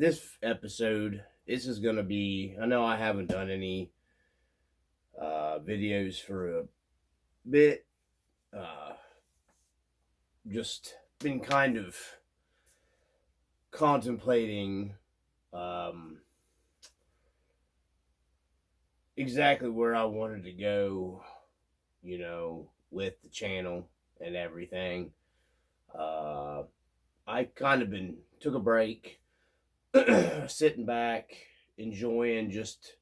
this episode, this is going to be, I know I haven't done any videos for a bit. Uh, just been kind of contemplating exactly where I wanted to go, with the channel and everything. Uh, I kind of been took a break, sitting back, enjoying just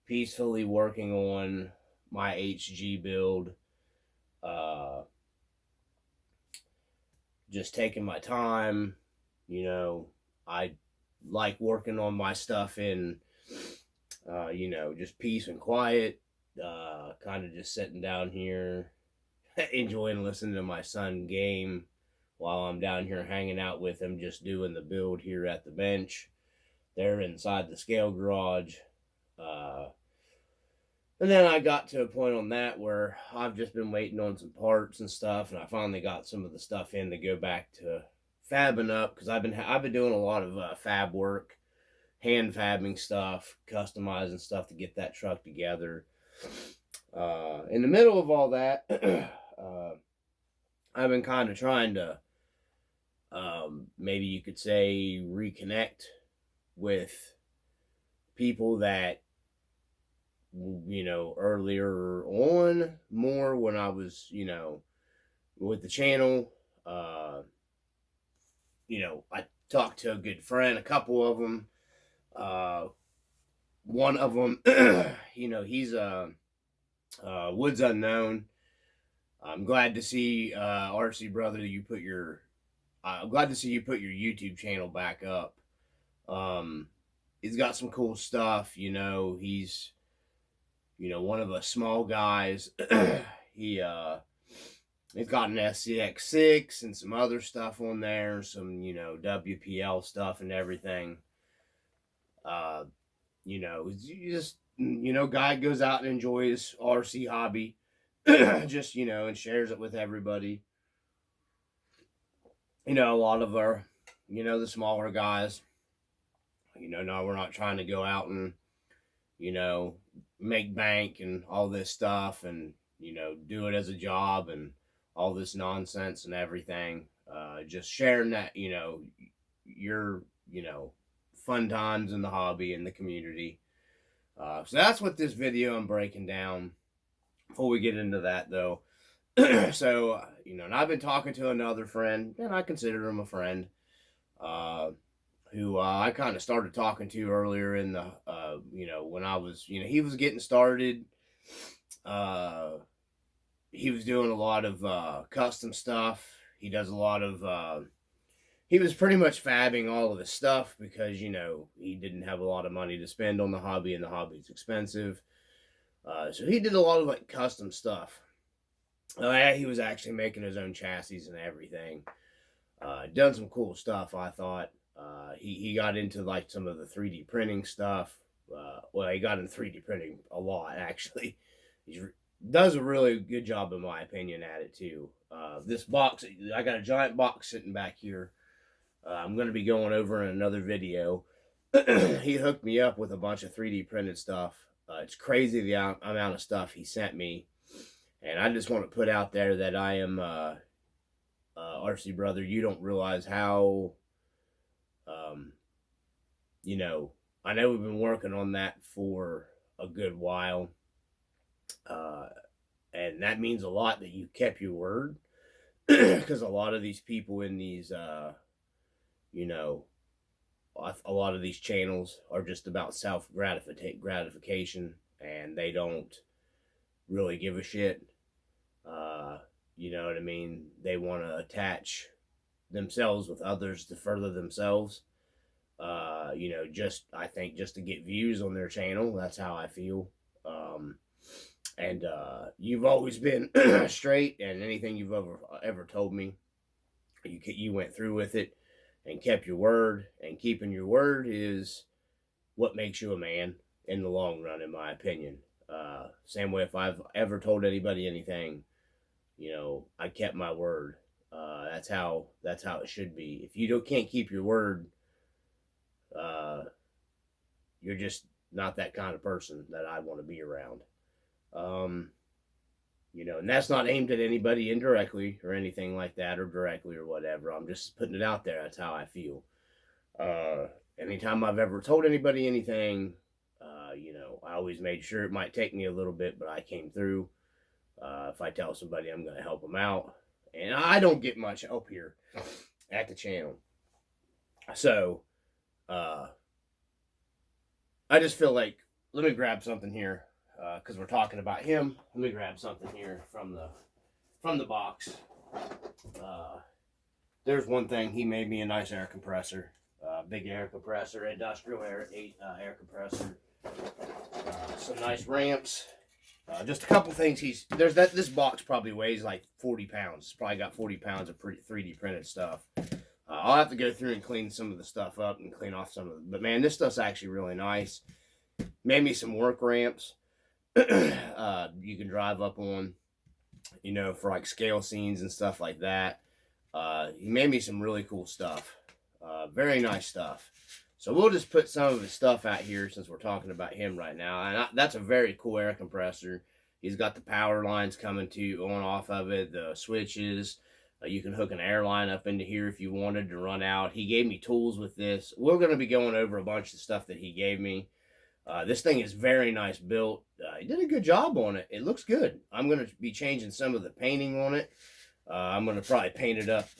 peacefully working on my HG build. Uh, just taking my time. I like working on my stuff in, just peace and quiet. Kind of just sitting down here, enjoying listening to my son game while I'm down here hanging out with him, just doing the build here at the bench. They're inside the scale garage. Uh, and then I got to a point on that where I've just been waiting on some parts and stuff, and I finally got some of the stuff in to go back to fabbing up, because I've been doing a lot of fab work, hand fabbing stuff, customizing stuff to get that truck together. In the middle of all that, I've been kind of trying to, maybe you could say, reconnect with people that, earlier on, more when I was, with the channel. I talked to a good friend, a couple of them. One of them, he's Woods Unknown. I'm glad to see, RC brother, I'm glad to see you put your YouTube channel back up. He's got some cool stuff. He's, one of the small guys. He's got an SCX6 and some other stuff on there, some, WPL stuff and everything. Just, guy goes out and enjoys RC hobby, just, and shares it with everybody. A lot of our, the smaller guys, no, we're not trying to go out and, make bank and all this stuff and, do it as a job and all this nonsense and everything. Just sharing that, your, fun times in the hobby and the community. So that's what this video I'm breaking down. Before we get into that, though, so, and I've been talking to another friend, and I consider him a friend, who I kind of started talking to earlier in the, when I was, he was getting started. He was doing a lot of custom stuff. He does a lot of, he was pretty much fabbing all of his stuff because, he didn't have a lot of money to spend on the hobby, and the hobby's expensive. So he did a lot of like custom stuff. He was actually making his own chassis and everything. Done some cool stuff, I thought. He got into like some of the 3D printing stuff. He got into 3D printing a lot, actually. He does a really good job, in my opinion, at it too. This box, I got a giant box sitting back here. I'm going to be going over in another video. He hooked me up with a bunch of 3D printed stuff. It's crazy the amount of stuff he sent me. And I just want to put out there that I am, RC brother, you don't realize how, I know we've been working on that for a good while. And that means a lot that you kept your word. Because a lot of these people in these, a lot of these channels are just about self-gratification, and they don't really give a shit. You know what I mean? They want to attach themselves with others to further themselves. I think just to get views on their channel. That's how I feel. And you've always been straight, and anything you've ever told me, you went through with it and kept your word. And keeping your word is what makes you a man in the long run, in my opinion. Same way, if I've ever told anybody anything, I kept my word. That's how it should be. If you can't keep your word, you're just not that kind of person that I want to be around. Um, and that's not aimed at anybody indirectly or anything like that, or directly or whatever. I'm just putting it out there. That's how I feel. Uh, Anytime I've ever told anybody anything, I always made sure it might take me a little bit, but I came through. If I tell somebody I'm going to help them out, and I don't get much help here at the channel. So, I just feel like, let me grab something here, because we're talking about him. Let me grab something here from the box. There's one thing. He made me a nice air compressor, big air compressor, industrial air compressor. Some nice ramps. Just a couple things. This box probably weighs like 40 pounds. It's probably got 40 pounds of 3D printed stuff. I'll have to go through and clean some of the stuff up and clean off some of it. But man, this stuff's actually really nice. Made me some work ramps. You can drive up on, for like scale scenes and stuff like that. He made me some really cool stuff. Very nice stuff. So we'll just put some of his stuff out here since we're talking about him right now. And that's a very cool air compressor. He's got the power lines coming on off of it, the switches. You can hook an air line up into here if you wanted to run out. He gave me tools with this. We're going to be going over a bunch of stuff that he gave me. This thing is very nice built. He did a good job on it. It looks good. I'm going to be changing some of the painting on it. I'm going to probably paint it up.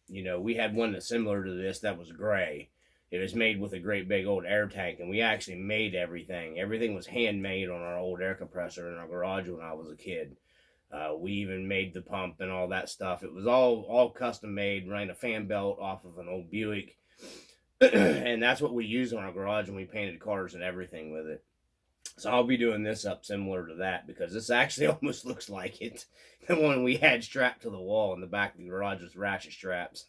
We had one that's similar to this that was gray. It was made with a great big old air tank, and we actually made everything. Everything was handmade on our old air compressor in our garage when I was a kid. We even made the pump and all that stuff. It was all custom made, ran a fan belt off of an old Buick. And that's what we used in our garage when we painted cars and everything with it. So I'll be doing this up similar to that, because this actually almost looks like it. The one we had strapped to the wall in the back of the garage with ratchet straps.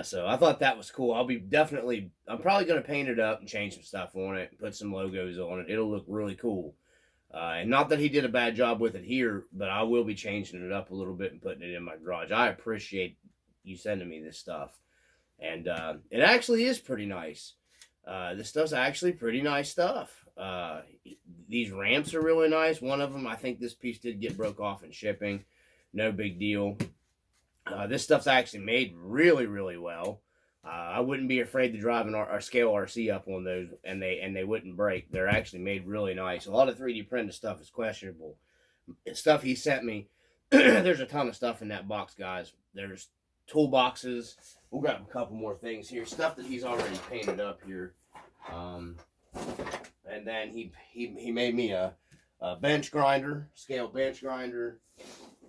So I thought that was cool. I'm probably going to paint it up and change some stuff on it, put some logos on it. It'll look really cool. And not that he did a bad job with it here, but I will be changing it up a little bit and putting it in my garage. I appreciate you sending me this stuff. And it actually is pretty nice. This stuff's actually pretty nice stuff. These ramps are really nice. One of them, I think this piece did get broke off in shipping. No big deal. This stuff's actually made really, really well. I wouldn't be afraid to drive our scale RC up on those, and they wouldn't break. They're actually made really nice. A lot of 3D printed stuff is questionable. Stuff he sent me, there's a ton of stuff in that box, guys. There's toolboxes. We'll grab a couple more things here. Stuff that he's already painted up here. And then he made me a bench grinder, scale bench grinder.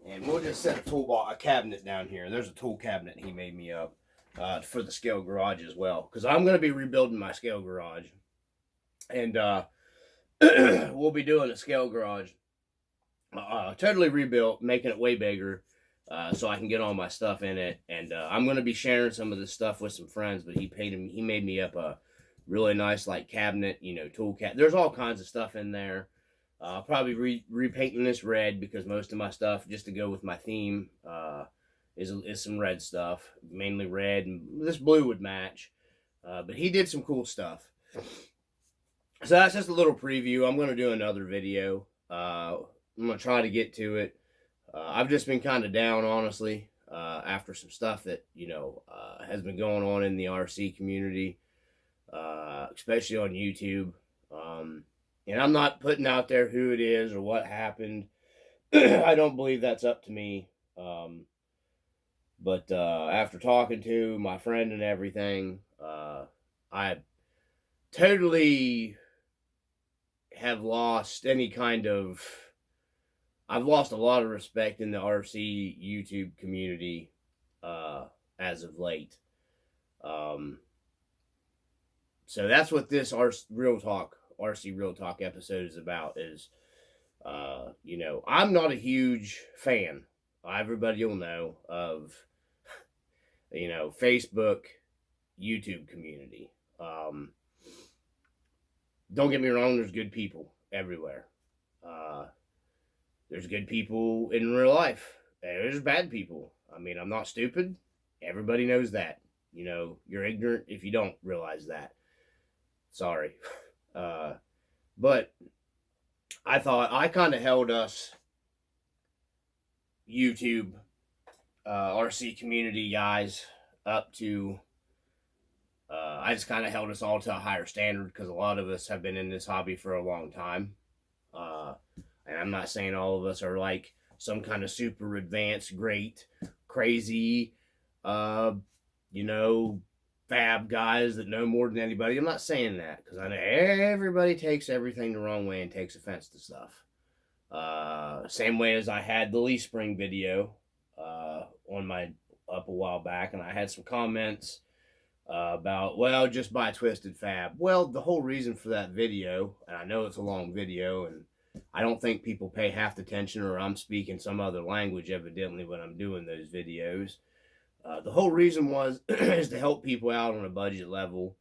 And we'll just set a cabinet down here. There's a tool cabinet he made me up for the scale garage as well. Because I'm going to be rebuilding my scale garage. And we'll be doing a scale garage. Totally rebuilt, making it way bigger. So I can get all my stuff in it. And I'm going to be sharing some of this stuff with some friends. But he made me up a really nice cabinet, tool cabinet. There's all kinds of stuff in there. I'll probably repainting this red, because most of my stuff, just to go with my theme, is some red stuff. Mainly red, and this blue would match. But he did some cool stuff. So that's just a little preview. I'm going to do another video. I'm going to try to get to it. I've just been kind of down, honestly, after some stuff that, has been going on in the RC community, especially on YouTube. And I'm not putting out there who it is or what happened. I don't believe that's up to me. But after talking to my friend and everything, I totally have lost I've lost a lot of respect in the RC YouTube community as of late. So that's what this RC Real Talk episode is about. I'm not a huge fan, everybody will know, of Facebook, YouTube community. Don't get me wrong, there's good people everywhere. There's good people in real life. There's bad people. I mean, I'm not stupid. Everybody knows that. You know, you're ignorant if you don't realize that. Sorry. But I thought I kind of held us YouTube RC community guys up to. I just kind of held us all to a higher standard because a lot of us have been in this hobby for a long time. And I'm not saying all of us are like some kind of super advanced, great, crazy, you know, fab guys that know more than anybody. I'm not saying that because I know everybody takes everything the wrong way and takes offense to stuff. Same way as I had the leaf spring video on my up a while back, and I had some comments about, well, just buy Twisted Fab. Well, the whole reason for that video, and I know it's a long video, and I don't think people pay half the attention, or I'm speaking some other language evidently when I'm doing those videos. The whole reason was is to help people out on a budget level,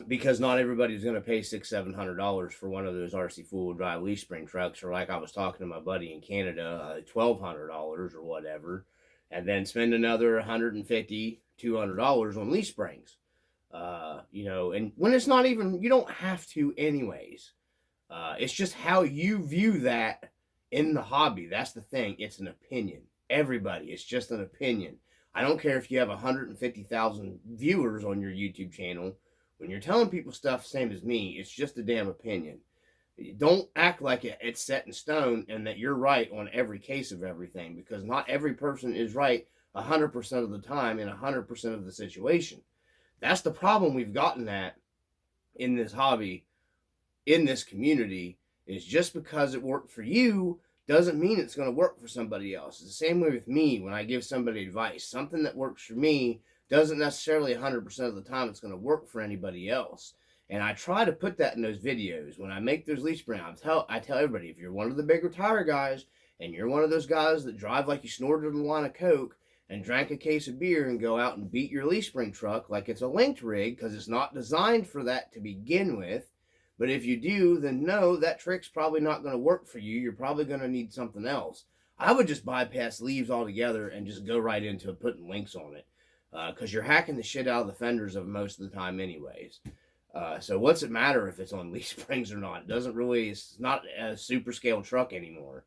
because not everybody's going to pay $600-700 for one of those RC four-wheel drive leaf spring trucks, or like I was talking to my buddy in Canada, $1,200 or whatever, and then spend another $150-200 on leaf springs. You know, and when it's not even, you don't have to anyways. It's just how you view that in the hobby. That's the thing. It's an opinion. Everybody, it's just an opinion. I don't care if you have 150,000 viewers on your YouTube channel. When you're telling people stuff same as me, it's just a damn opinion. Don't act like it's set in stone and that you're right on every case of everything, because not every person is right 100% of the time in 100% of the situation. That's the problem we've gotten at in this hobby, in this community, is just because it worked for you doesn't mean it's going to work for somebody else. It's the same way with me when I give somebody advice. Something that works for me doesn't necessarily 100% of the time it's going to work for anybody else. And I try to put that in those videos. When I make those leaf spring, I tell everybody, if you're one of the bigger tire guys and you're one of those guys that drive like you snorted a line of Coke and drank a case of beer and go out and beat your leaf spring truck like it's a linked rig, because it's not designed for that to begin with. But if you do, then no, that trick's probably not going to work for you. You're probably going to need something else. I would just bypass leaves altogether and just go right into putting links on it, because you're hacking the shit out of the fenders of most of the time anyways. So what's it matter if it's on leaf springs or not? It doesn't really, it's not a super scale truck anymore.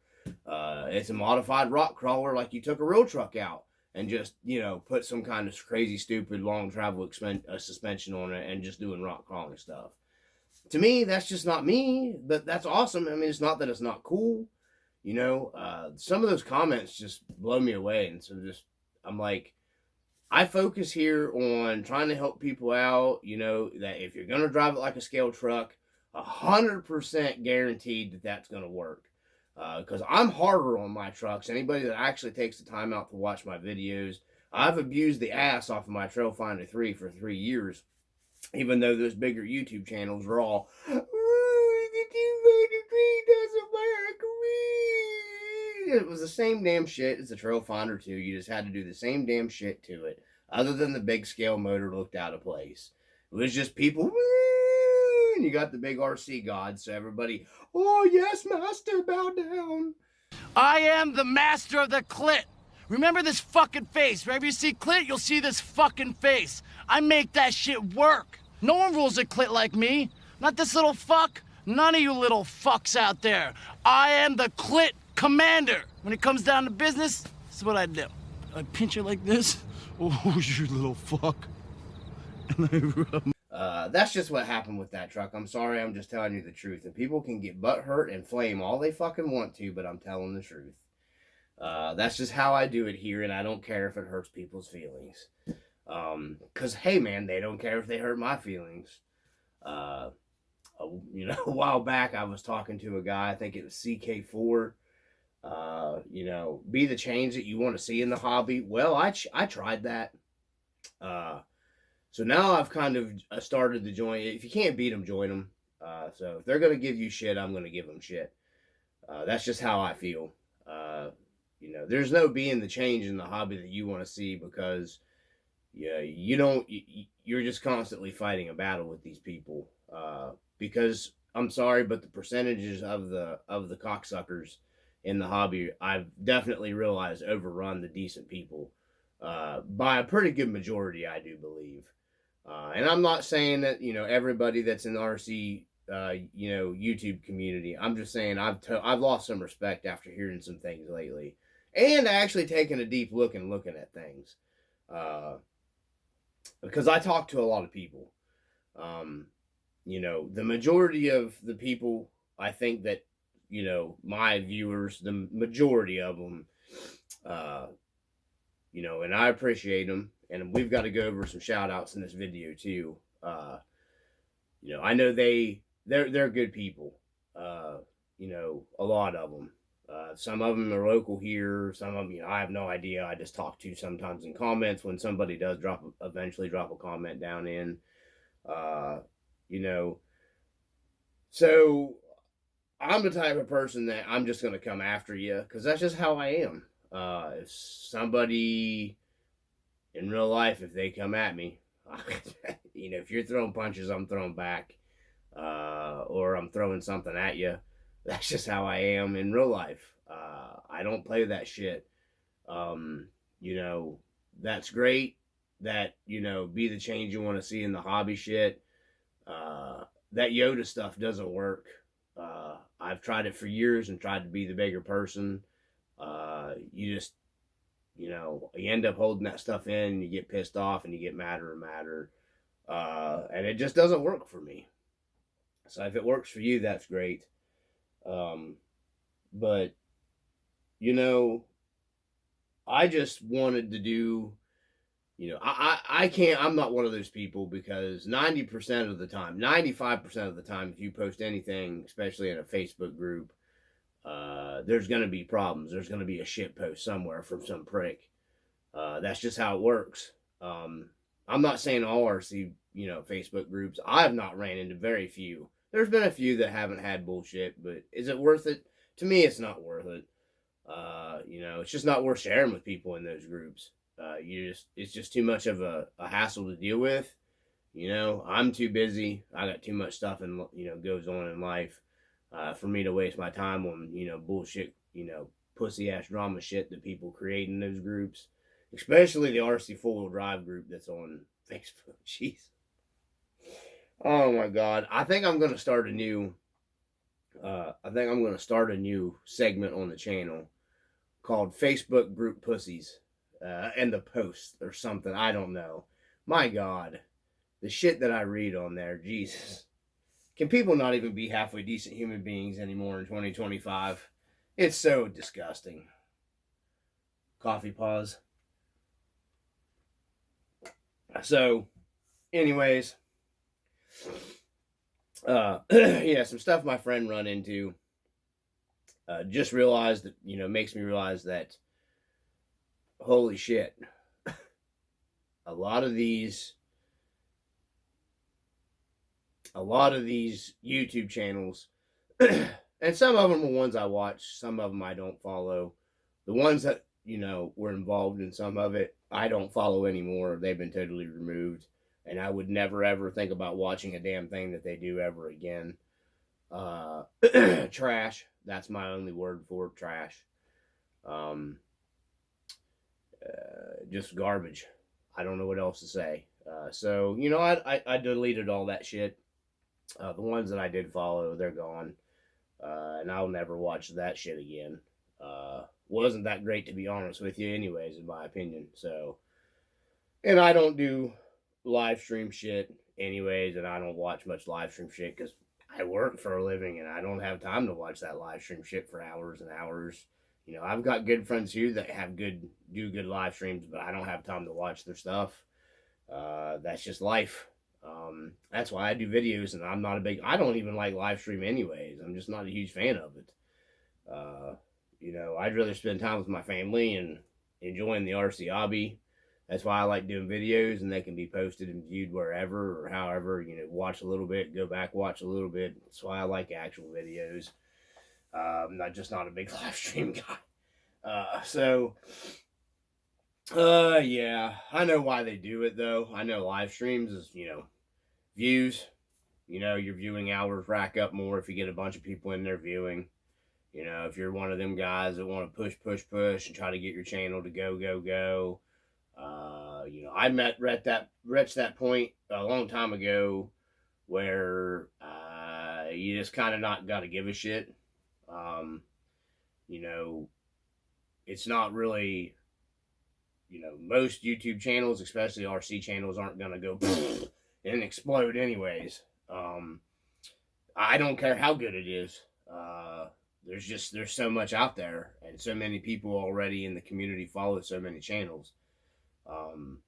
It's a modified rock crawler, like you took a real truck out and just, you know, put some kind of crazy, stupid, long travel suspension on it and just doing rock crawling stuff. To me, that's just not me, but that's awesome. I mean, it's not that it's not cool. You know, some of those comments just blow me away. And so I'm like, I focus here on trying to help people out, you know, that if you're going to drive it like a scale truck, 100% guaranteed that that's going to work. Because I'm harder on my trucks. Anybody that actually takes the time out to watch my videos, I've abused the ass off of my Trail Finder 3 for 3 years. Even though those bigger YouTube channels are all, the Trail Finder 3 doesn't work. It was the same damn shit as the Trail Finder 2. You just had to do the same damn shit to it. Other than the big scale motor looked out of place. It was just people, and you got the big RC god, so everybody, oh yes, master, bow down. I am the master of the clit. Remember this fucking face. Wherever you see clit, you'll see this fucking face. I make that shit work. No one rules a clit like me. Not this little fuck. None of you little fucks out there. I am the clit commander. When it comes down to business, this is what I do. I pinch it like this. Oh, you little fuck. And I rub. That's just what happened with that truck. I'm sorry, I'm just telling you the truth. And people can get butthurt and flame all they fucking want to, but I'm telling the truth. That's just how I do it here, and I don't care if it hurts people's feelings. Because, hey, man, they don't care if they hurt my feelings. You know, a while back, I was talking to a guy, I think it was CK4. You know, be the change that you want to see in the hobby. Well, I tried that. So now I've kind of started to join. If you can't beat them, join them. So if they're going to give you shit, I'm going to give them shit. That's just how I feel. You know, there's no being the change in the hobby that you want to see, because you're just constantly fighting a battle with these people. Because I'm sorry, but the percentages of the cocksuckers in the hobby, I've definitely realized overrun the decent people. by a pretty good majority, I do believe. And I'm not saying that, everybody that's in the RC, YouTube community. I'm just saying I've lost some respect after hearing some things lately, and actually taking a deep look and looking at things, because I talk to a lot of people. The majority of the people, I think that, my viewers, the majority of them, and I appreciate them. And we've got to go over some shout outs in this video too. I know they're good people. A lot of them. Some of them are local here. Some of them, I have no idea. I just talk to sometimes in comments when somebody does eventually drop a comment down in. So I'm the type of person that I'm just going to come after you because that's just how I am. If somebody in real life, if they come at me, if you're throwing punches, I'm throwing back, or I'm throwing something at you. That's just how I am in real life. I don't play that shit. That's great. That, be the change you want to see in the hobby shit. That Yoda stuff doesn't work. I've tried it for years and tried to be the bigger person. You just, you end up holding that stuff in, and you get pissed off, and you get madder and madder. And it just doesn't work for me. So if it works for you, that's great. But, I just wanted to do, I can't, I'm not one of those people because 90% of the time, 95% of the time, if you post anything, especially in a Facebook group, there's going to be problems. There's going to be a shit post somewhere from some prick. That's just how it works. I'm not saying all RC, Facebook groups. I've not ran into very few. There's been a few that haven't had bullshit, but is it worth it? To me, it's not worth it. It's just not worth sharing with people in those groups. It's just too much of a hassle to deal with. I'm too busy. I got too much stuff and, goes on in life, for me to waste my time on, bullshit, pussy ass drama shit that people create in those groups, especially the RC 4-wheel drive group that's on Facebook. Jeez. Oh my God. I think I'm going to start a new segment on the channel called Facebook Group Pussies, and the posts or something. I don't know. My God, the shit that I read on there, Jesus. Can people not even be halfway decent human beings anymore in 2025? It's so disgusting. Coffee pause. So, anyways, yeah, some stuff my friend run into. Just realized that, makes me realize that, holy shit, a lot of these YouTube channels, and some of them are ones I watch, some of them I don't follow. The ones that, were involved in some of it, I don't follow anymore. They've been totally removed, and I would never ever think about watching a damn thing that they do ever again. Trash. That's my only word for it, trash. Just garbage. I don't know what else to say. So, I deleted all that shit. The ones that I did follow, they're gone. And I'll never watch that shit again. Wasn't that great, to be honest with you, anyways, in my opinion. So, and I don't do live stream shit anyways, and I don't watch much live stream shit because I work for a living and I don't have time to watch that live stream shit for hours and hours. I've got good friends here that do good live streams, but I don't have time to watch their stuff. That's just life. That's why I do videos, and I don't even like live stream anyways. I'm just not a huge fan of it. I'd rather spend time with my family and enjoying the RC hobby. That's why I like doing videos, and they can be posted and viewed wherever or however, watch a little bit, go back, watch a little bit. That's why I like actual videos. I'm not a big live stream guy. Yeah, I know why they do it though. I know live streams is, views, your viewing hours rack up more if you get a bunch of people in there viewing. If you're one of them guys that want to push and try to get your channel to go, I reached that point a long time ago where you just kind of not got to give a shit. Um, you know, it's not really, most YouTube channels, especially RC channels, aren't going to go and explode anyways. I don't care how good it is. There's so much out there, and so many people already in the community follow so many channels. Um,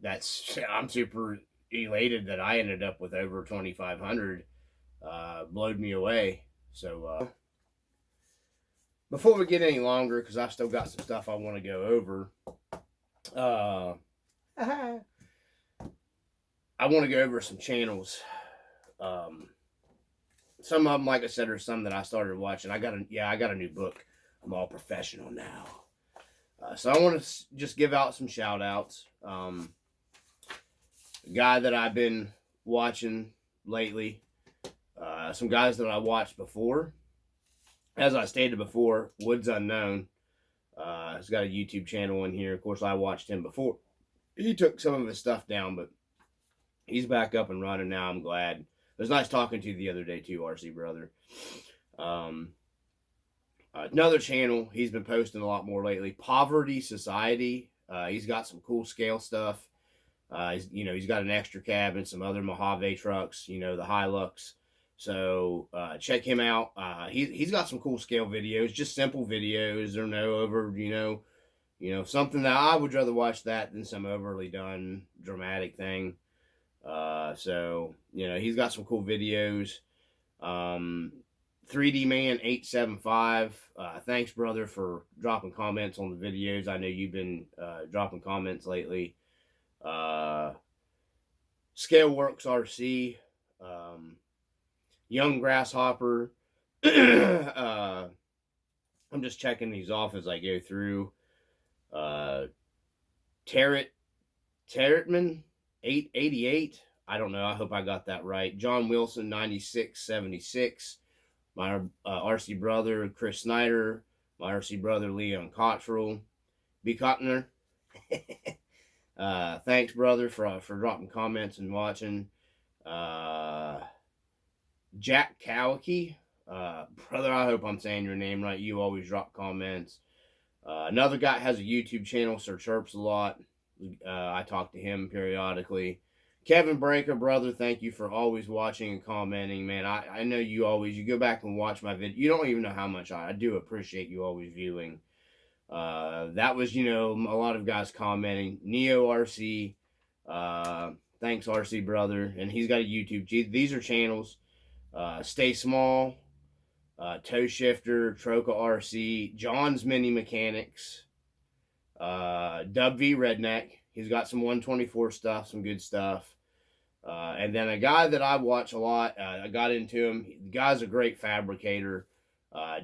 I'm super elated that I ended up with over 2,500. Blowed me away. So before we get any longer, because I still got some stuff I want to go over. I want to go over some channels. Some of them, like I said, are some that I started watching. I got a new book. I'm all professional now. So I want to just give out some shout outs. A guy that I've been watching lately. Some guys that I watched before. As I stated before, Woods Unknown. He's got a YouTube channel in here. Of course, I watched him before. He took some of his stuff down, but he's back up and running now. I'm glad. It was nice talking to you the other day too, RC brother. Another channel he's been posting a lot more lately, Poverty Society. He's got some cool scale stuff. He's got an extra cab and some other Mojave trucks, the Hilux. So check him out. He's got some cool scale videos, just simple videos. Or no over, something that I would rather watch that than some overly done dramatic thing. He's got some cool videos. 3D Man 875. Thanks, brother, for dropping comments on the videos. I know you've been dropping comments lately. Scaleworks RC. Young Grasshopper. I'm just checking these off as I go through. Tarotman 888. I don't know. I hope I got that right. John Wilson 9676. My RC brother Chris Snyder. My RC brother Leon Cottrell. B. Cotner. Thanks, brother, for dropping comments and watching. Jack Kawaki. Brother, I hope I'm saying your name right. You always drop comments. Another guy has a YouTube channel, Sir Chirps a lot. I talk to him periodically. Kevin Breaker, brother, thank you for always watching and commenting, man. I know you go back and watch my video. You don't even know how much I do appreciate you always viewing. That was, a lot of guys commenting. Neo RC, thanks RC brother, and he's got a YouTube. These are channels. Stay Small, Toe Shifter, Troca RC, John's Mini Mechanics, Dub V Redneck. He's got some 124 stuff, some good stuff. And then a guy that I watch a lot, I got into him. The guy's a great fabricator.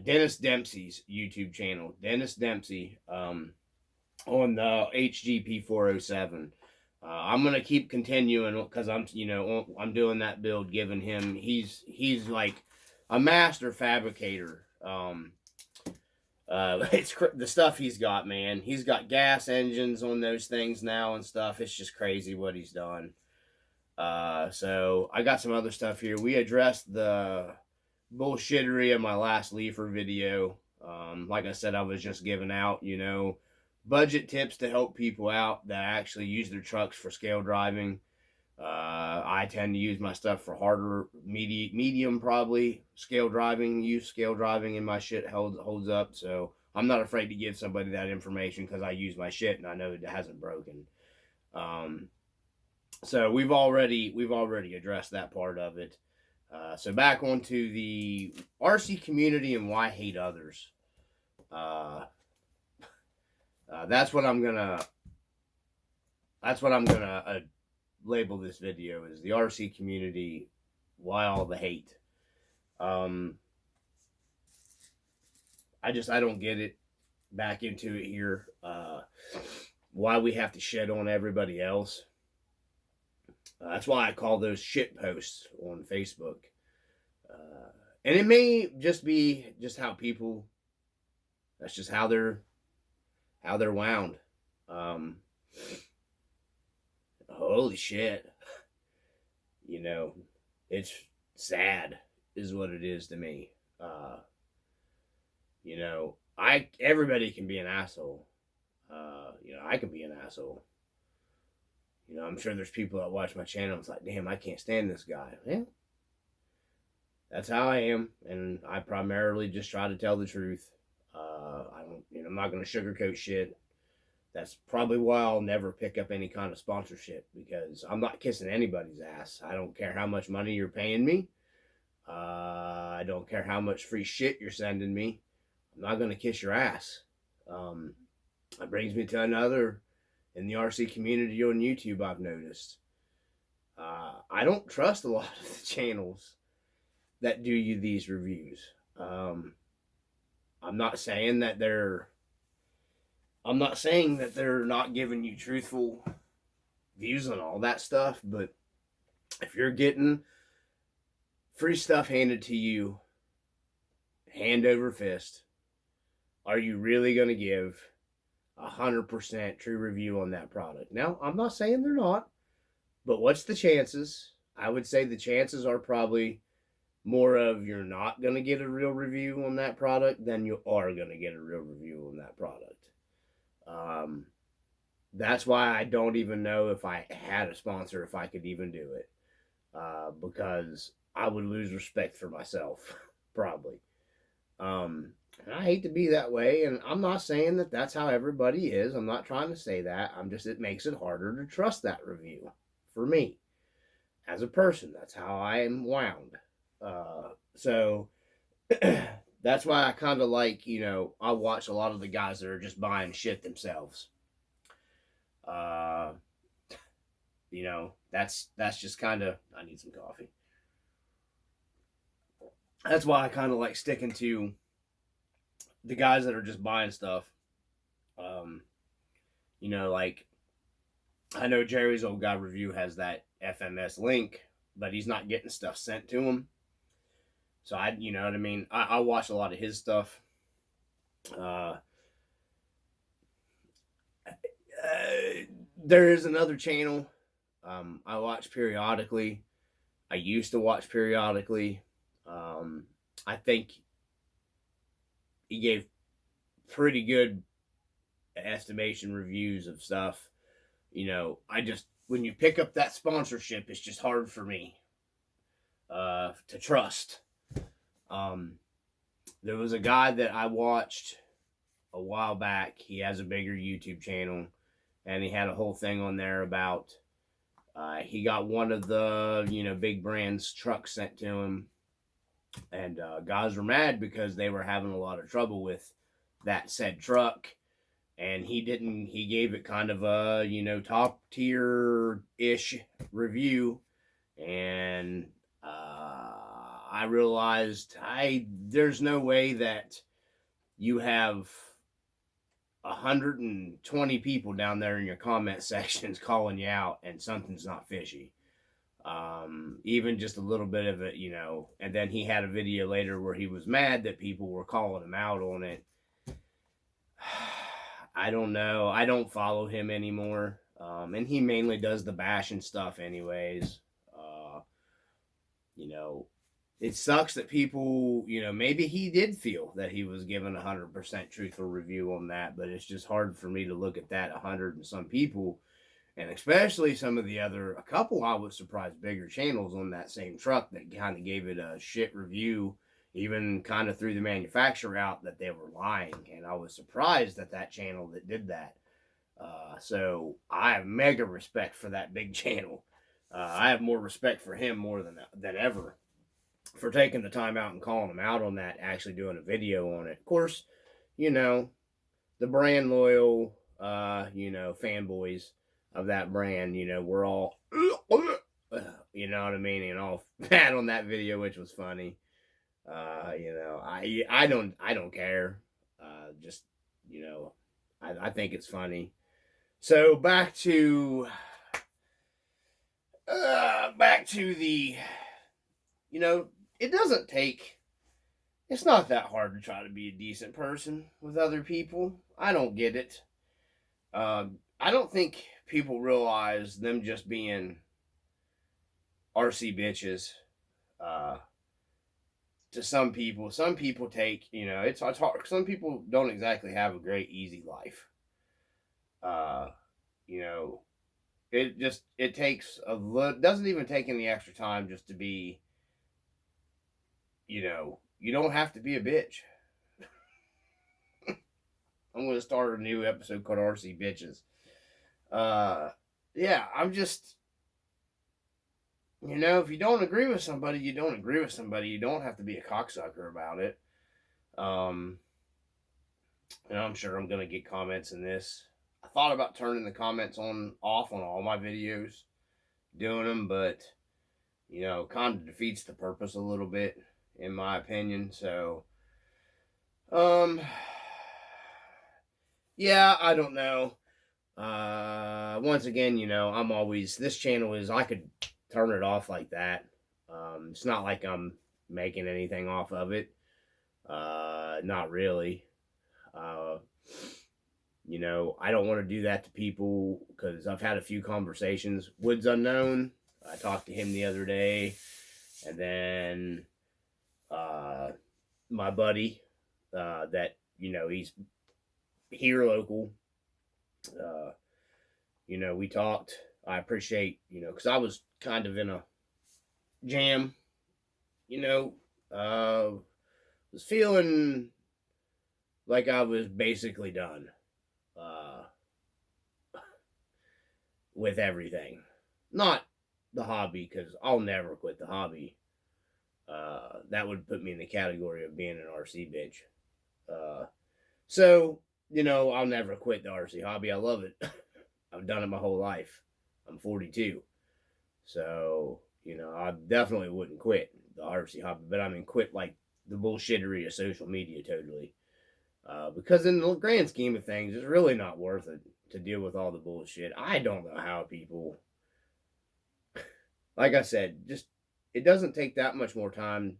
Dennis Dempsey's YouTube channel. Dennis Dempsey on the HGP 407. I'm gonna keep continuing because I'm doing that build. Giving him, he's like a master fabricator. It's the stuff he's got, man. He's got gas engines on those things now and stuff. It's just crazy what he's done. So I got some other stuff here. We addressed the bullshittery of my last Leafer video. Like I said, I was just giving out, budget tips to help people out that actually use their trucks for scale driving. I tend to use my stuff for harder, medium probably scale driving. Use scale driving and my shit holds up. So I'm not afraid to give somebody that information because I use my shit and I know it hasn't broken. So we've already addressed that part of it. So back onto the RC community and why hate others. That's what I'm gonna label this video as the RC community. Why all the hate? I don't get it. Back into it here. Why we have to shed on everybody else. That's why I call those shit posts on Facebook. And it may just be just how people. That's just how they're wound. Holy shit. You know, it's sad is what it is to me. You know, everybody can be an asshole. You know, I can be an asshole. You know, I'm sure there's people that watch my channel and it's like, damn, I can't stand this guy. Yeah. That's how I am, and I primarily just try to tell the truth. I don't, you know, I'm not going to sugarcoat shit. That's probably why I'll never pick up any kind of sponsorship, because I'm not kissing anybody's ass. I don't care how much money you're paying me. I don't care how much free shit you're sending me. I'm not going to kiss your ass. That brings me to another in the RC community on YouTube I've noticed. I don't trust a lot of the channels that do you these reviews. I'm not saying that they're not giving you truthful views on all that stuff, but if you're getting free stuff handed to you hand over fist, are you really going to give 100% true review on that product? Now, I'm not saying they're not, but what's the chances? I would say the chances are probably more of you're not going to get a real review on that product than you are going to get a real review on that product. That's why I don't even know if I had a sponsor, if I could even do it, because I would lose respect for myself, probably. And I hate to be that way, and I'm not saying that that's how everybody is. I'm not trying to say that. It makes it harder to trust that review for me as a person. That's how I am wound. So that's why I kind of like, you know, I watch a lot of the guys that are just buying shit themselves. You know, that's just kind of, I need some coffee. That's why I kind of like sticking to the guys that are just buying stuff. You know, like, I know Jerry's Old Guy Review has that FMS link, but he's not getting stuff sent to him. So you know what I mean? I watch a lot of his stuff. There is another channel I watch periodically. I used to watch periodically. I think he gave pretty good estimation reviews of stuff. You know, when you pick up that sponsorship, it's just hard for me to trust. There was a guy that I watched a while back. He has a bigger YouTube channel, and he had a whole thing on there about he got one of the, you know, big brands trucks sent to him, and guys were mad because they were having a lot of trouble with that said truck, and he gave it kind of a, you know, top tier ish review, and I realized there's no way that you have 120 people down there in your comment sections calling you out and something's not fishy. Even just a little bit of it, you know. And then he had a video later where he was mad that people were calling him out on it. I don't know. I don't follow him anymore. And he mainly does the bashing stuff anyways. You know, it sucks that people, you know, maybe he did feel that he was given 100% truthful review on that, but it's just hard for me to look at that 100 and some people, and especially some of a couple I was surprised bigger channels on that same truck that kind of gave it a shit review, even kind of through the manufacturer out that they were lying, and I was surprised at that channel that did that. So I have mega respect for that big channel. I have more respect for him more than ever for taking the time out and calling him out on that, actually doing a video on it. Of course, you know, the brand loyal, you know, fanboys of that brand, you know, we're all, you know what I mean, and all mad on that video, which was funny. You know, I don't care. Just, you know, I think it's funny. So back to the, you know, it's not that hard to try to be a decent person with other people. I don't get it. I don't think people realize them just being RC bitches. Uh, to some people take, it's hard. Some people don't exactly have a great easy life. Uh, you know, it takes doesn't even take any extra time just to be, you don't have to be a bitch. I'm going to start a new episode called RC Bitches. Yeah, I'm just, if you don't agree with somebody, you don't agree with somebody. You don't have to be a cocksucker about it. And I'm sure I'm going to get comments in this. I thought about turning the comments off on all my videos, doing them, but, kind of defeats the purpose a little bit, in my opinion. So, yeah, I don't know. Once again, this channel is, I could turn it off like that. It's not like I'm making anything off of it. Not really. I don't want to do that to people because I've had a few conversations. Woods Unknown, I talked to him the other day. And then, my buddy, that, he's here local, we talked. I appreciate, because I was kind of in a jam, was feeling like I was basically done with everything. Not the hobby, because I'll never quit the hobby. That would put me in the category of being an RC bitch. So, I'll never quit the RC hobby. I love it. I've done it my whole life. I'm 42. So, I definitely wouldn't quit the RC hobby, but I mean, quit like the bullshittery of social media totally. Because in the grand scheme of things, it's really not worth it to deal with all the bullshit. I don't know how people, like I said, it doesn't take that much more time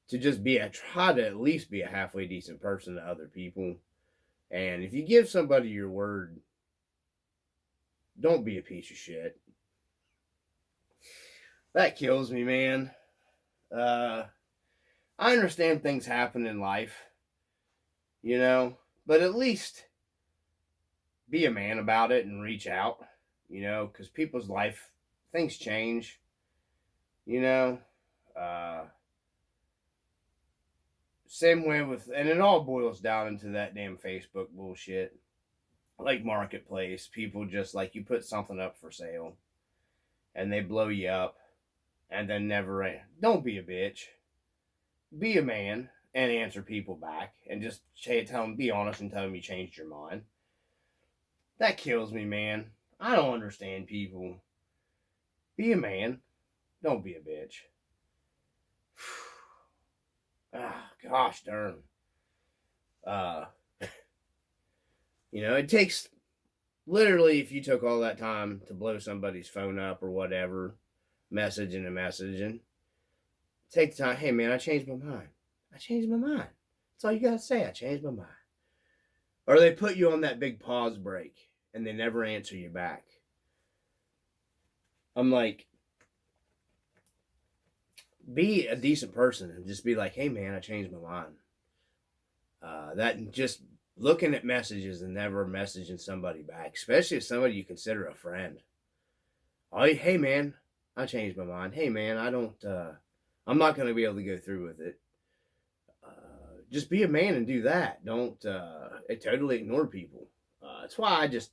to just try to at least be a halfway decent person to other people. And if you give somebody your word, don't be a piece of shit. That kills me, man. I understand things happen in life, but at least be a man about it and reach out, because people's life, things change, same way and it all boils down into that damn Facebook bullshit. Like Marketplace, people just like, you put something up for sale and they blow you up and then don't be a bitch. Be a man and answer people back and just tell them, be honest and tell them you changed your mind. That kills me, man. I don't understand people. Be a man. Don't be a bitch. Gosh darn. It takes, literally, if you took all that time to blow somebody's phone up or whatever, messaging, take the time, hey man, I changed my mind. That's all you gotta say, I changed my mind. Or they put you on that big pause break and they never answer you back. I'm like, be a decent person and just be like, hey man, I changed my mind. That just looking at messages and never messaging somebody back, especially if somebody you consider a friend. Oh, hey man, I changed my mind. Hey man, I'm not going to be able to go through with it. Just be a man and do that. Don't totally ignore people. That's why I just,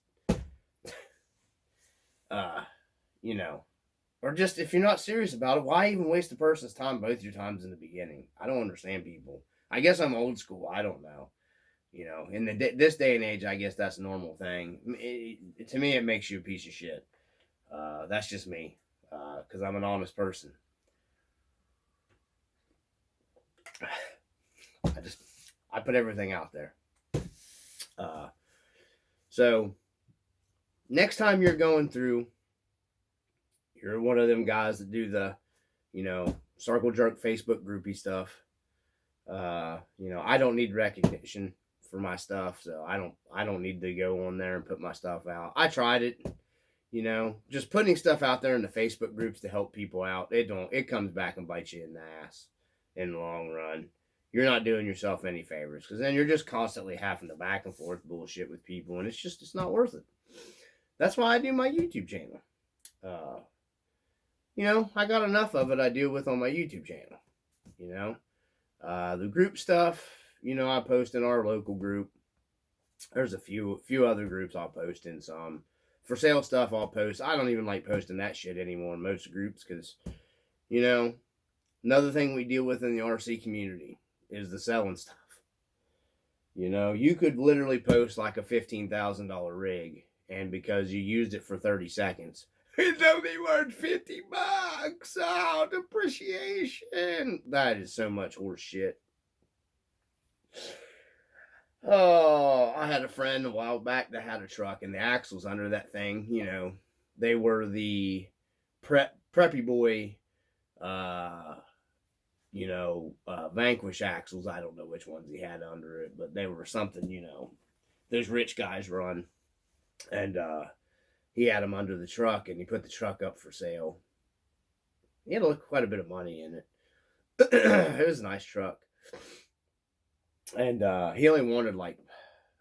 or just, if you're not serious about it, why even waste a person's time both your times in the beginning? I don't understand people. I guess I'm old school. I don't know. In this day and age, I guess that's a normal thing. To me, it makes you a piece of shit. That's just me, because I'm an honest person. I put everything out there. So next time you're going through, you're one of them guys that do the, circle jerk Facebook groupie stuff. I don't need recognition for my stuff, so I don't need to go on there and put my stuff out. I tried it, you know, just putting stuff out there in the Facebook groups to help people out. It comes back and bites you in the ass in the long run. You're not doing yourself any favors, because then you're just constantly having to back and forth bullshit with people, and it's not worth it. That's why I do my YouTube channel. You know, I got enough of it I deal with on my YouTube channel. You know, the group stuff, you know, I post in our local group. There's a few other groups I'll post in some. For sale stuff I'll post. I don't even like posting that shit anymore in most groups, because, you know, another thing we deal with in the RC community is the selling stuff. You know, you could literally post like a $15,000 rig, and because you used it for 30 seconds, it's only worth $50. Oh, depreciation. That is so much horse shit. Oh, I had a friend a while back that had a truck, and the axles under that thing, you know, they were the preppy boy, you know, Vanquish axles. I don't know which ones he had under it, but they were something, you know, those rich guys run. And he had them under the truck, and he put the truck up for sale. He had quite a bit of money in it. It was a nice truck. And he only wanted like,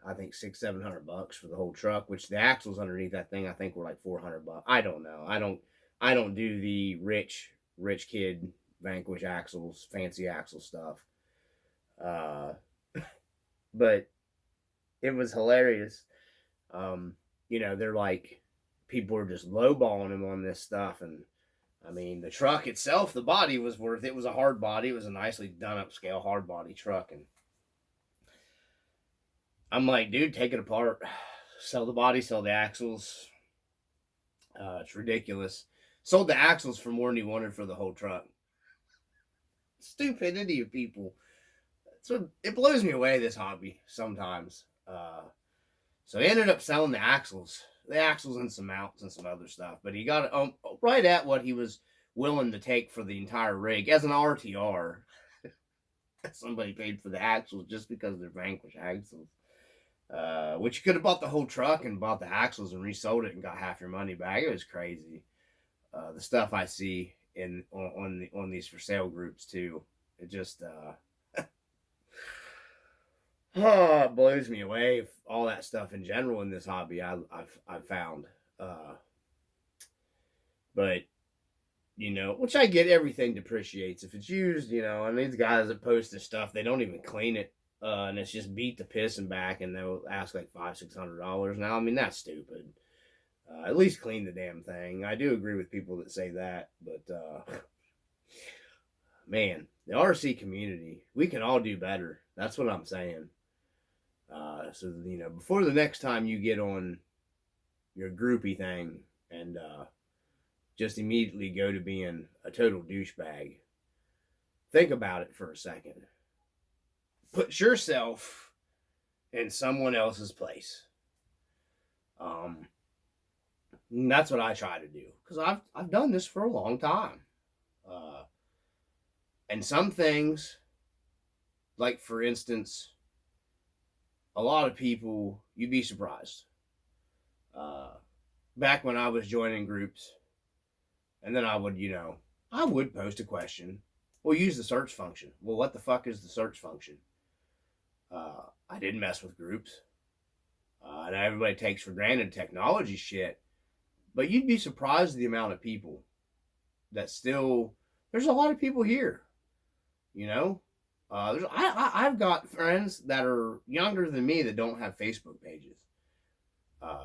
I think $600-700 for the whole truck, which the axles underneath that thing I think were like $400. I don't know. I don't do the rich kid Vanquish axles, fancy axle stuff. But it was hilarious. You know, they're like, people are just lowballing him on this stuff. And I mean, the truck itself, the body was worth it. Was a hard body. It was a nicely done up scale hard body truck. And I'm like, dude, take it apart. Sell the body, sell the axles. It's ridiculous. Sold the axles for more than he wanted for the whole truck. Stupidity of people. So it blows me away, this hobby, sometimes. So he ended up selling the axles and some mounts and some other stuff. But he got it right at what he was willing to take for the entire rig as an RTR. Somebody paid for the axles just because they're Vanquish axles. Which you could have bought the whole truck and bought the axles and resold it and got half your money back. It was crazy. The stuff I see on these for sale groups too. It just it blows me away. All that stuff in general in this hobby I've found. But you know, which I get, everything depreciates if it's used. You know, and these guys that post this stuff, they don't even clean it. And it's just beat to piss and back, and they'll ask like $500-600. Now, I mean, that's stupid. At least clean the damn thing. I do agree with people that say that, but man, the RC community, we can all do better. That's what I'm saying. So, you know, before the next time you get on your groupie thing and just immediately go to being a total douchebag, think about it for a second. Put yourself in someone else's place. That's what I try to do, because I've done this for a long time. And some things, like for instance, a lot of people, you'd be surprised. Back when I was joining groups, and then I would post a question. Well, use the search function. Well, what the fuck is the search function? I didn't mess with groups. And everybody takes for granted technology shit. But you'd be surprised the amount of people that still... There's a lot of people here. You know? I've got friends that are younger than me that don't have Facebook pages.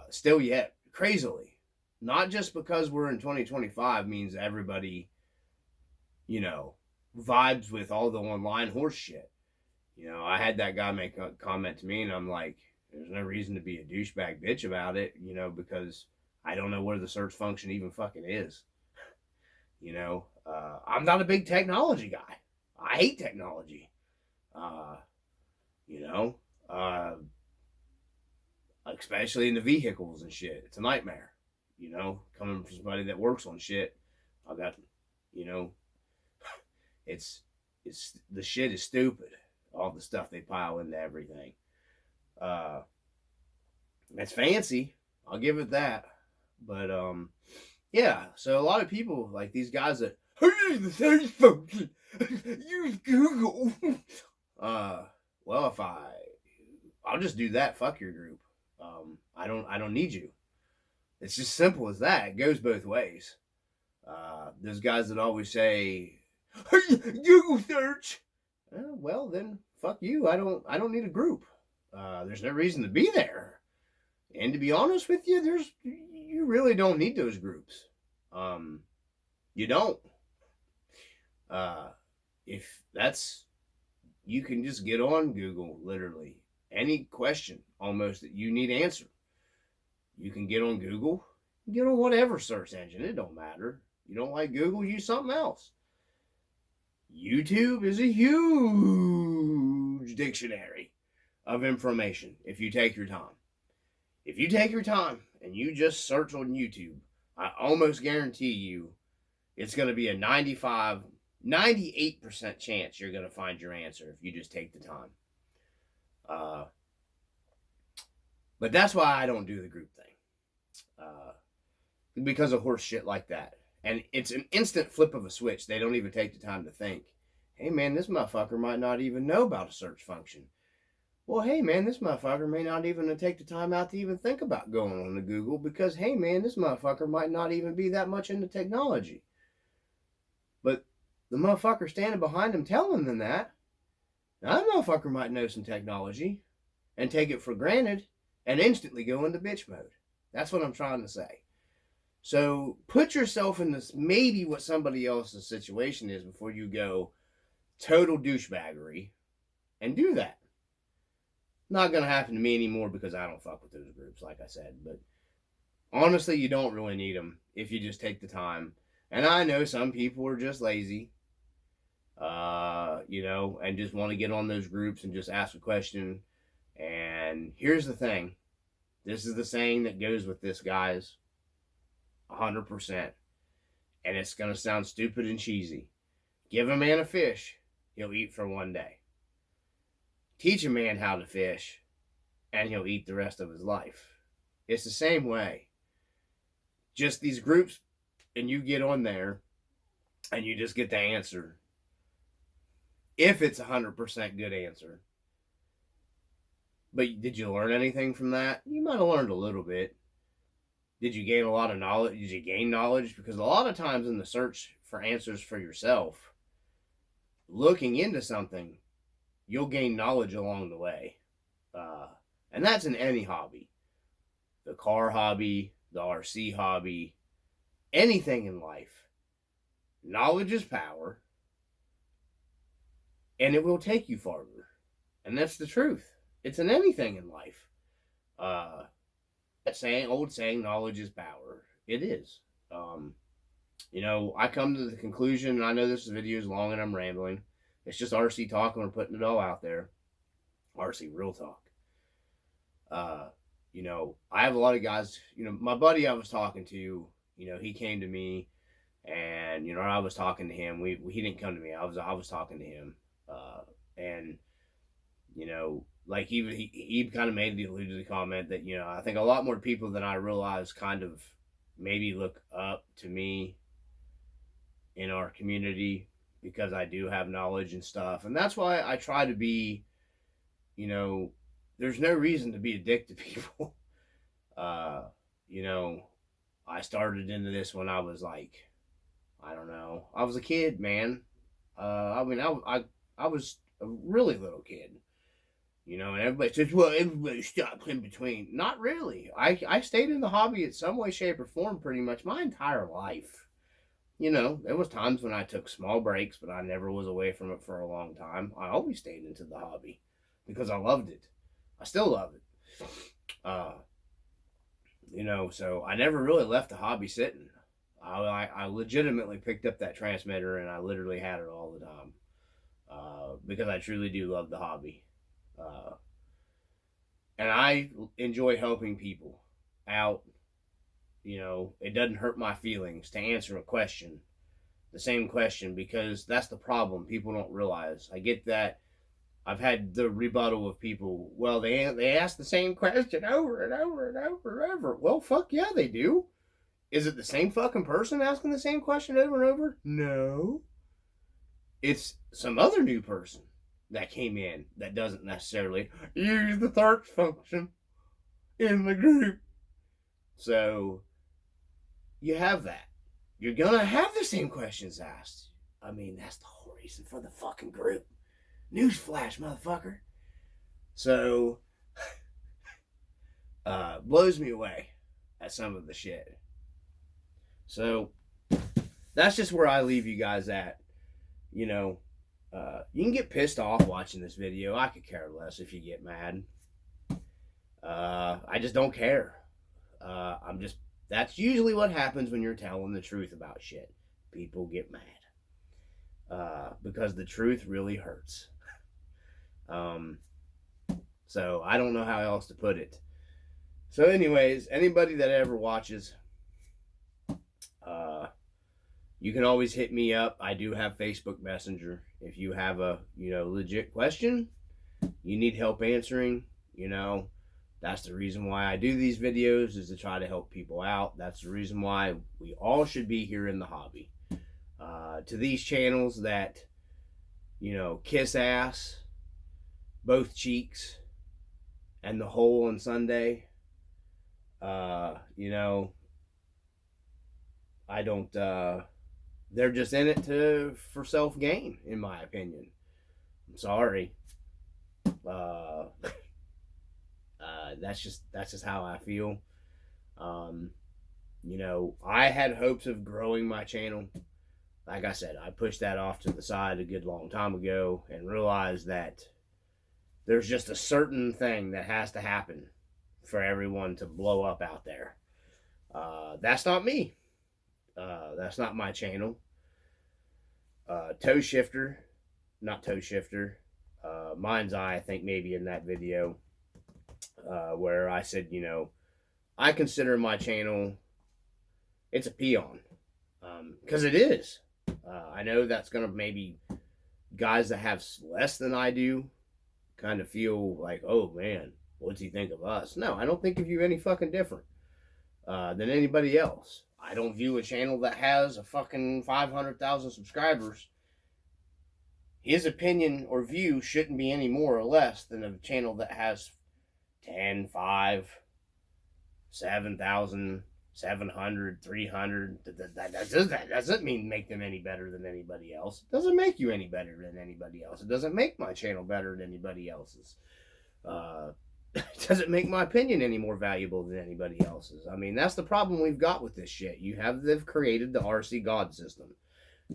Still yet. Crazily. Not just because we're in 2025 means everybody, you know, vibes with all the online horse shit. You know, I had that guy make a comment to me, and I'm like, there's no reason to be a douchebag bitch about it, you know, because I don't know where the search function even fucking is. You know, I'm not a big technology guy. I hate technology. You know, especially in the vehicles and shit. It's a nightmare. You know, coming from somebody that works on shit, I got, you know, it's the shit is stupid. All the stuff they pile into everything. It's fancy. I'll give it that. But yeah. So a lot of people like these guys that use the search function, use Google. Well, if I'll just do that. Fuck your group. I don't need you. It's just simple as that. It goes both ways. There's guys that always say, Google search. Well, then fuck you. I don't need a group. There's no reason to be there. And to be honest with you, you really don't need those groups. You don't. If that's, you can just get on Google, literally. Any question almost that you need answered. You can get on Google, get on whatever search engine. It don't matter. You don't like Google, use something else. YouTube is a huge dictionary of information if you take your time. If you take your time and you just search on YouTube, I almost guarantee you it's going to be a 98% chance you're going to find your answer if you just take the time. But that's why I don't do the group thing. Because of horse shit like that. And it's an instant flip of a switch. They don't even take the time to think, hey man, this motherfucker might not even know about a search function. Well, hey man, this motherfucker may not even take the time out to even think about going on to Google because, hey man, this motherfucker might not even be that much into technology. But the motherfucker standing behind him telling them that, now that motherfucker might know some technology and take it for granted and instantly go into bitch mode. That's what I'm trying to say. So put yourself in this, maybe what somebody else's situation is before you go total douchebaggery and do that. Not going to happen to me anymore because I don't fuck with those groups, like I said. But honestly, you don't really need them if you just take the time. And I know some people are just lazy, and just want to get on those groups and just ask a question. And here's the thing. This is the saying that goes with this, guys. 100%. And it's going to sound stupid and cheesy. Give a man a fish, he'll eat for one day. Teach a man how to fish, and he'll eat the rest of his life. It's the same way. Just these groups, and you get on there, and you just get the answer. If it's 100% good answer. But did you learn anything from that? You might have learned a little bit. Did you gain a lot of knowledge? Did you gain knowledge? Because a lot of times in the search for answers for yourself, looking into something, you'll gain knowledge along the way. And that's in any hobby. The car hobby, the RC hobby, anything in life. Knowledge is power. And it will take you farther. And that's the truth. It's in anything in life. That old saying, knowledge is power. It is. I come to the conclusion, and I know this video is long and I'm rambling. It's just RC talk, and we're putting it all out there. RC real talk. I have a lot of guys, my buddy I was talking to, he came to me, and, I was talking to him. He didn't come to me. I was talking to him. Like he kind of made the comment that, I think a lot more people than I realize kind of maybe look up to me in our community because I do have knowledge and stuff. And that's why I try to be, there's no reason to be a dick to people. I started into this when I was like, I don't know. I was a kid, man. I was a really little kid. And everybody says, well, everybody stops in between. Not really. I stayed in the hobby in some way, shape, or form pretty much my entire life. There was times when I took small breaks, but I never was away from it for a long time. I always stayed into the hobby because I loved it. I still love it. So I never really left the hobby sitting. I legitimately picked up that transmitter and I literally had it all the time because I truly do love the hobby. And I enjoy helping people out. It doesn't hurt my feelings to answer a question, the same question, because that's the problem. People don't realize. I get that I've had the rebuttal of people, well, they ask the same question over and over and over and over. Well, fuck yeah, they do. Is it the same fucking person asking the same question over and over? No. It's some other new person that came in that doesn't necessarily use the search function in the group. So you have that. You're gonna have the same questions asked. I mean, that's the whole reason for the fucking group. Newsflash, motherfucker. So, blows me away at some of the shit. So, that's just where I leave you guys at. You know, you can get pissed off watching this video. I could care less if you get mad. I just don't care. That's usually what happens when you're telling the truth about shit. People get mad. Because the truth really hurts. So I don't know how else to put it. So anyways, anybody that ever watches, you can always hit me up. I do have Facebook Messenger. If you have a, legit question, you need help answering, that's the reason why I do these videos, is to try to help people out. That's the reason why we all should be here in the hobby. To these channels that, kiss ass, both cheeks, and the hole on Sunday, I don't, they're just in it for self-gain, in my opinion. I'm sorry. That's just how I feel. I had hopes of growing my channel. Like I said, I pushed that off to the side a good long time ago and realized that there's just a certain thing that has to happen for everyone to blow up out there. That's not me. That's not my channel. Toe Shifter, not Toe Shifter. Mind's Eye, I think maybe in that video, where I said, I consider my channel, it's a peon. Because it is. I know that's going to maybe guys that have less than I do kind of feel like, oh man, what's he think of us? No, I don't think of you any fucking different than anybody else. I don't view a channel that has a fucking 500,000 subscribers. His opinion or view shouldn't be any more or less than a channel that has 10, 5, 7,000, 700, 300. That doesn't mean make them any better than anybody else. It doesn't make you any better than anybody else. It doesn't make my channel better than anybody else's. It doesn't make my opinion any more valuable than anybody else's. I mean, that's the problem we've got with this shit. They've created the RC God system.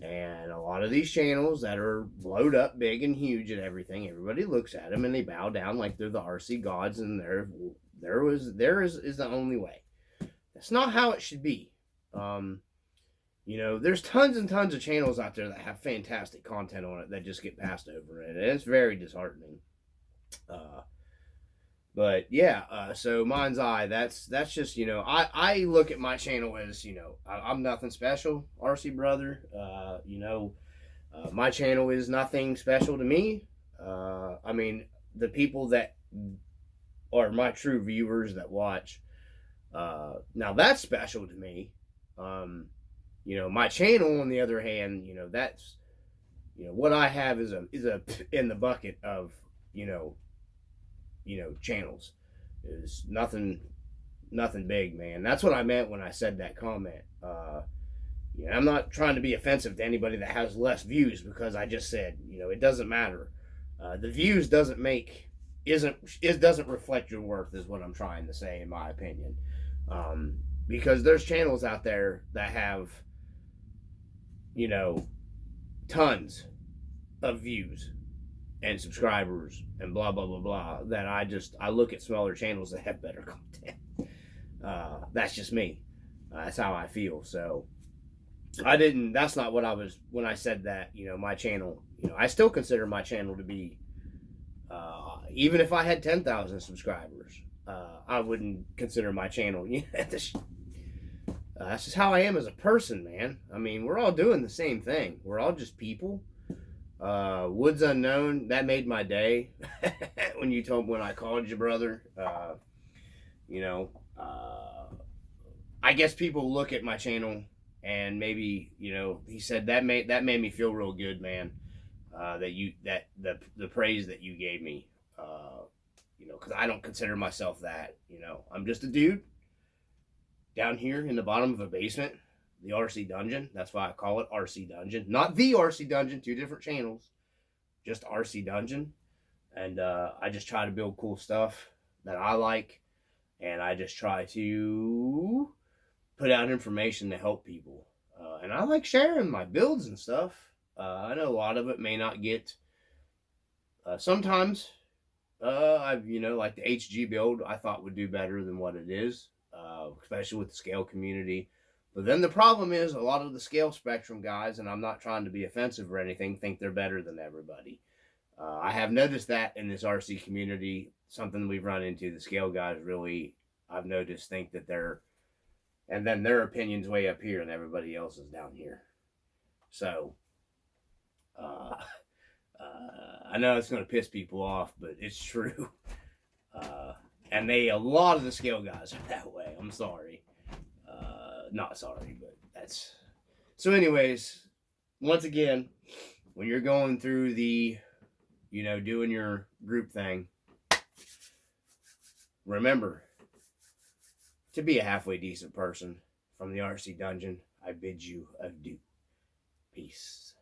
And a lot of these channels that are blowed up big and huge and everything, everybody looks at them and they bow down like they're the RC gods, and there is the only way. That's not how it should be. There's tons and tons of channels out there that have fantastic content on it that just get passed over, and it's very disheartening. But yeah, so Mind's Eye, that's just, I look at my channel as, I'm nothing special, RC brother. My channel is nothing special to me. I mean, the people that are my true viewers that watch, now that's special to me. My channel, on the other hand, that's, what I have is a in the bucket of, channels. Is nothing big, man. That's what I meant when I said that comment. I'm not trying to be offensive to anybody that has less views, because I just said, it doesn't matter. The views doesn't reflect your worth, is what I'm trying to say, in my opinion. Because there's channels out there that have, tons of views and subscribers and blah blah blah blah, that I look at smaller channels that have better content. That's just me. That's how I feel. So that's not what I was when I said that. My channel, I still consider my channel to be, even if I had 10,000 subscribers, I wouldn't consider my channel. That's just how I am as a person, man. I mean, we're all doing the same thing. We're all just people. Woods Unknown, that made my day when I called you, brother. You know, I guess people look at my channel and maybe, he said that made me feel real good, man. The praise that you gave me, because I don't consider myself that. I'm just a dude down here in the bottom of a basement, the RC Dungeon. That's why I call it RC Dungeon, not the RC Dungeon. Two different channels, just RC Dungeon. And I just try to build cool stuff that I like, and I just try to put out information to help people. And I like sharing my builds and stuff. I know a lot of it may not get. Sometimes, I've like the HG build, I thought would do better than what it is, especially with the scale community. But then the problem is a lot of the scale spectrum guys, and I'm not trying to be offensive or anything, think they're better than everybody. I have noticed that in this RC community, something we've run into. The scale guys really, I've noticed, think that and then their opinion's way up here and everybody else is down here. So, I know it's going to piss people off, but it's true. And a lot of the scale guys are that way. I'm sorry. Not sorry, but that's... So anyways, once again, when you're going through the, doing your group thing, remember to be a halfway decent person. From the RC Dungeon, I bid you adieu. Peace.